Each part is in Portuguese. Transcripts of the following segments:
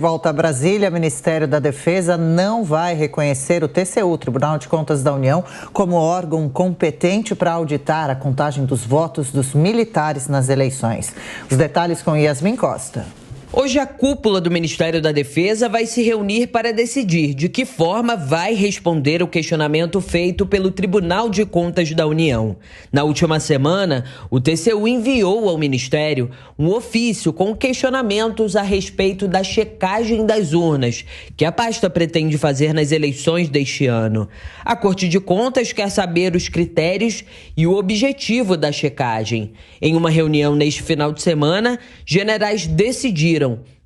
Volta a Brasília, o Ministério da Defesa não vai reconhecer o TCU, Tribunal de Contas da União, como órgão competente para auditar a contagem dos votos dos militares nas eleições. Os detalhes com Yasmin Costa. Hoje a cúpula do Ministério da Defesa vai se reunir para decidir de que forma vai responder o questionamento feito pelo Tribunal de Contas da União. Na última semana, o TCU enviou ao Ministério um ofício com questionamentos a respeito da checagem das urnas, que a pasta pretende fazer nas eleições deste ano. A Corte de Contas quer saber os critérios e o objetivo da checagem. Em uma reunião neste final de semana, generais decidiram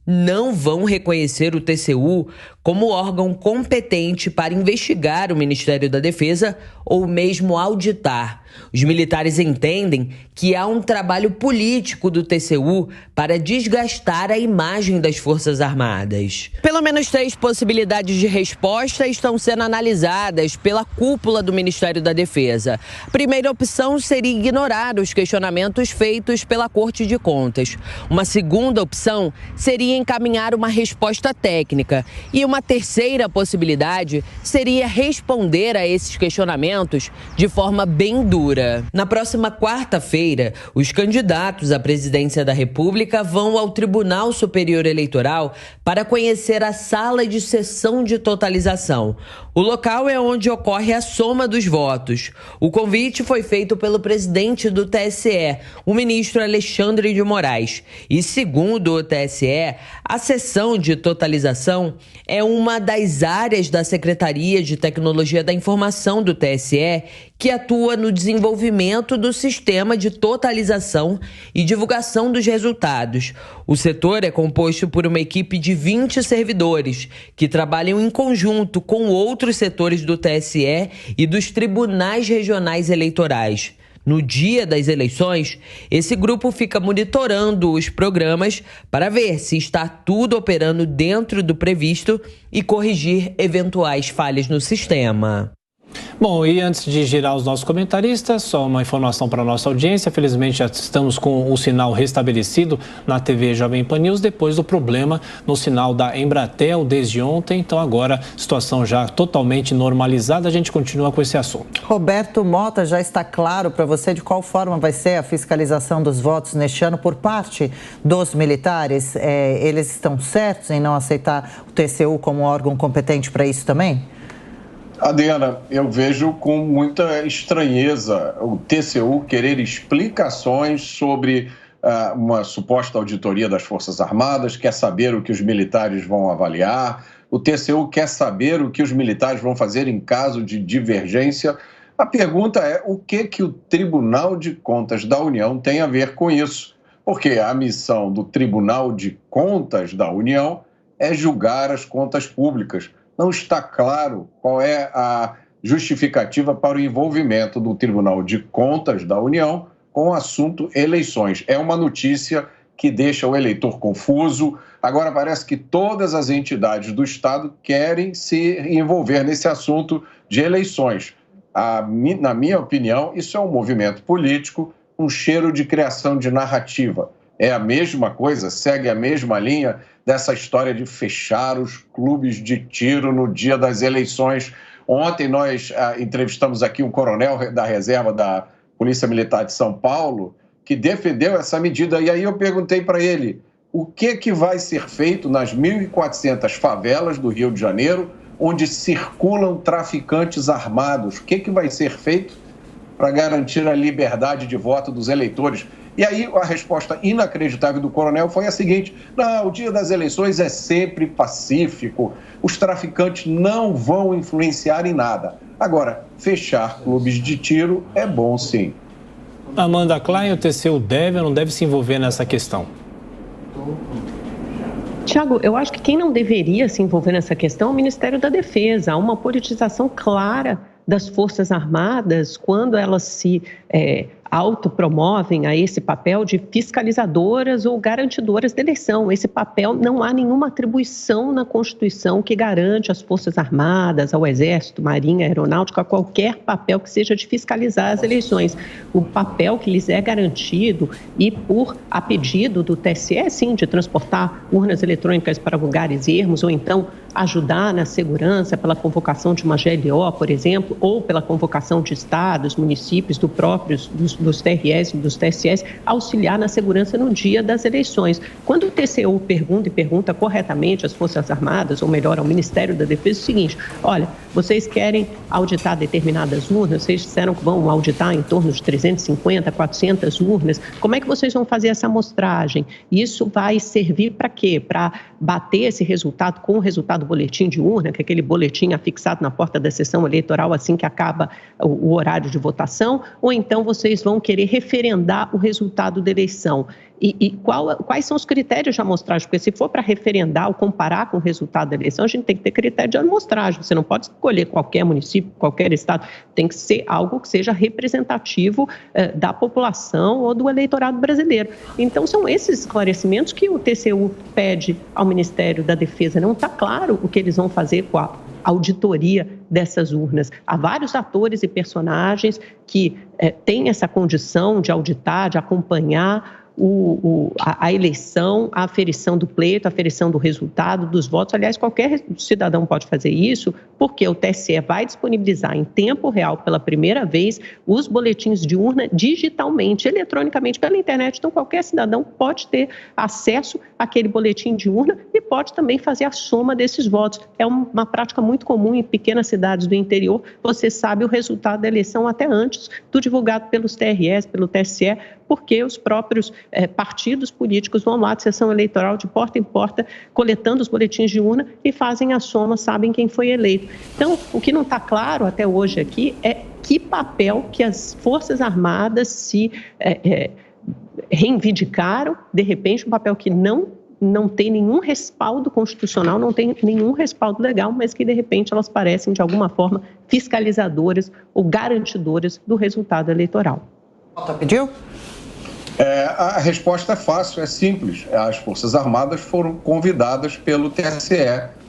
não vão reconhecer o TCU como órgão competente para investigar o Ministério da Defesa ou mesmo auditar. Os militares entendem que há um trabalho político do TCU para desgastar a imagem das Forças Armadas. Pelo menos 3 possibilidades de resposta estão sendo analisadas pela cúpula do Ministério da Defesa. A primeira opção seria ignorar os questionamentos feitos pela Corte de Contas. Uma segunda opção seria encaminhar uma resposta técnica. E uma terceira possibilidade seria responder a esses questionamentos de forma bem dura. Na próxima quarta-feira, os candidatos à presidência da República vão ao Tribunal Superior Eleitoral para conhecer a sala de sessão de totalização. O local é onde ocorre a soma dos votos. O convite foi feito pelo presidente do TSE, o ministro Alexandre de Moraes. E segundo o TSE, a sessão de totalização é uma das áreas da Secretaria de Tecnologia da Informação do TSE que atua no desenvolvimento do sistema de totalização e divulgação dos resultados. O setor é composto por uma equipe de 20 servidores que trabalham em conjunto com outros setores do TSE e dos tribunais regionais eleitorais. No dia das eleições, esse grupo fica monitorando os programas para ver se está tudo operando dentro do previsto e corrigir eventuais falhas no sistema. Bom, e antes de girar os nossos comentaristas, só uma informação para a nossa audiência. Felizmente já estamos com o sinal restabelecido na TV Jovem Pan News depois do problema no sinal da Embratel desde ontem. Então agora, situação já totalmente normalizada, a gente continua com esse assunto. Roberto Mota, já está claro para você de qual forma vai ser a fiscalização dos votos neste ano por parte dos militares? Eles estão certos em não aceitar o TCU como órgão competente para isso também? Adriana, eu vejo com muita estranheza o TCU querer explicações sobre uma suposta auditoria das Forças Armadas, quer saber o que os militares vão avaliar, o TCU quer saber o que os militares vão fazer em caso de divergência. A pergunta é o que o Tribunal de Contas da União tem a ver com isso? Porque a missão do Tribunal de Contas da União é julgar as contas públicas. Não está claro qual é a justificativa para o envolvimento do Tribunal de Contas da União com o assunto eleições. É uma notícia que deixa o eleitor confuso. Agora parece que todas as entidades do Estado querem se envolver nesse assunto de eleições. Na minha opinião, isso é um movimento político, um cheiro de criação de narrativa. É a mesma coisa, segue a mesma linha dessa história de fechar os clubes de tiro no dia das eleições. Ontem nós entrevistamos aqui um coronel da reserva da Polícia Militar de São Paulo que defendeu essa medida. E aí eu perguntei para ele o que vai ser feito nas 1.400 favelas do Rio de Janeiro, onde circulam traficantes armados. O que vai ser feito para garantir a liberdade de voto dos eleitores? E aí a resposta inacreditável do coronel foi a seguinte: não, o dia das eleições é sempre pacífico, os traficantes não vão influenciar em nada. Agora, fechar clubes de tiro é bom sim. Amanda Klein, o TCU deve ou não deve se envolver nessa questão? Tiago, eu acho que quem não deveria se envolver nessa questão é o Ministério da Defesa. Há uma politização clara das Forças Armadas quando elas se autopromovem a esse papel de fiscalizadoras ou garantidoras da eleição. Esse papel, não há nenhuma atribuição na Constituição que garante às Forças Armadas, ao Exército, Marinha, Aeronáutica, qualquer papel que seja de fiscalizar as eleições. O papel que lhes é garantido e a pedido do TSE, sim, de transportar urnas eletrônicas para lugares ermos ou então ajudar na segurança pela convocação de uma GLO, por exemplo, ou pela convocação de estados, municípios, dos TRS, dos TSS, auxiliar na segurança no dia das eleições. Quando o TCU pergunta corretamente às Forças Armadas, ou melhor, ao Ministério da Defesa, o seguinte: olha, vocês querem auditar determinadas urnas, vocês disseram que vão auditar em torno de 350, 400 urnas, como é que vocês vão fazer essa amostragem? Isso vai servir para quê? Para bater esse resultado com o resultado do boletim de urna, que é aquele boletim afixado na porta da sessão eleitoral assim que acaba o horário de votação, ou então vocês vão querer referendar o resultado da eleição? Quais são os critérios de amostragem? Porque se for para referendar ou comparar com o resultado da eleição, a gente tem que ter critério de amostragem. Você não pode escolher qualquer município, qualquer estado. Tem que ser algo que seja representativo da população ou do eleitorado brasileiro. Então, são esses esclarecimentos que o TCU pede ao Ministério da Defesa. Não está claro o que eles vão fazer com a auditoria dessas urnas. Há vários atores e personagens que têm essa condição de auditar, de acompanhar a eleição, a aferição do pleito, a aferição do resultado, dos votos. Aliás, qualquer cidadão pode fazer isso, porque o TSE vai disponibilizar em tempo real, pela primeira vez, os boletins de urna digitalmente, eletronicamente, pela internet. Então, qualquer cidadão pode ter acesso àquele boletim de urna e pode também fazer a soma desses votos. É uma prática muito comum em pequenas cidades do interior. Você sabe o resultado da eleição até antes do divulgado pelos TRS, pelo TSE, porque os próprios partidos políticos vão lá de sessão eleitoral de porta em porta, coletando os boletins de urna e fazem a soma, sabem quem foi eleito. Então, o que não está claro até hoje aqui é que papel que as Forças Armadas se reivindicaram, de repente, um papel que não tem nenhum respaldo constitucional, não tem nenhum respaldo legal, mas que, de repente, elas parecem, de alguma forma, fiscalizadoras ou garantidoras do resultado eleitoral. Pediu? A resposta é fácil, é simples. As Forças Armadas foram convidadas pelo TSE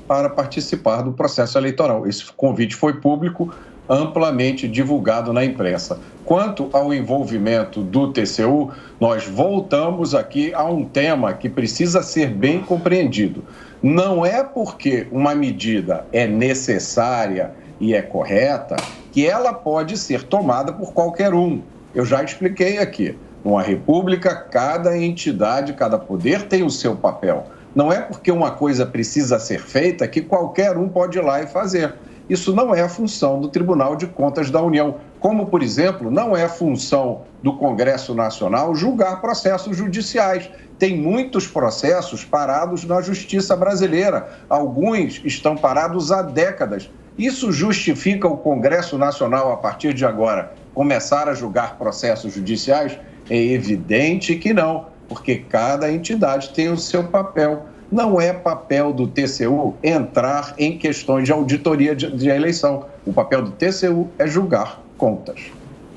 para participar do processo eleitoral. Esse convite foi público, amplamente divulgado na imprensa. Quanto ao envolvimento do TCU, nós voltamos aqui a um tema que precisa ser bem compreendido. Não é porque uma medida é necessária e é correta que ela pode ser tomada por qualquer um. Eu já expliquei aqui. Numa república, cada entidade, cada poder tem o seu papel. Não é porque uma coisa precisa ser feita que qualquer um pode ir lá e fazer. Isso não é a função do Tribunal de Contas da União. Como, por exemplo, não é função do Congresso Nacional julgar processos judiciais. Tem muitos processos parados na justiça brasileira. Alguns estão parados há décadas. Isso justifica o Congresso Nacional, a partir de agora, começar a julgar processos judiciais? É evidente que não, porque cada entidade tem o seu papel. Não é papel do TCU entrar em questões de auditoria de eleição. O papel do TCU é julgar contas.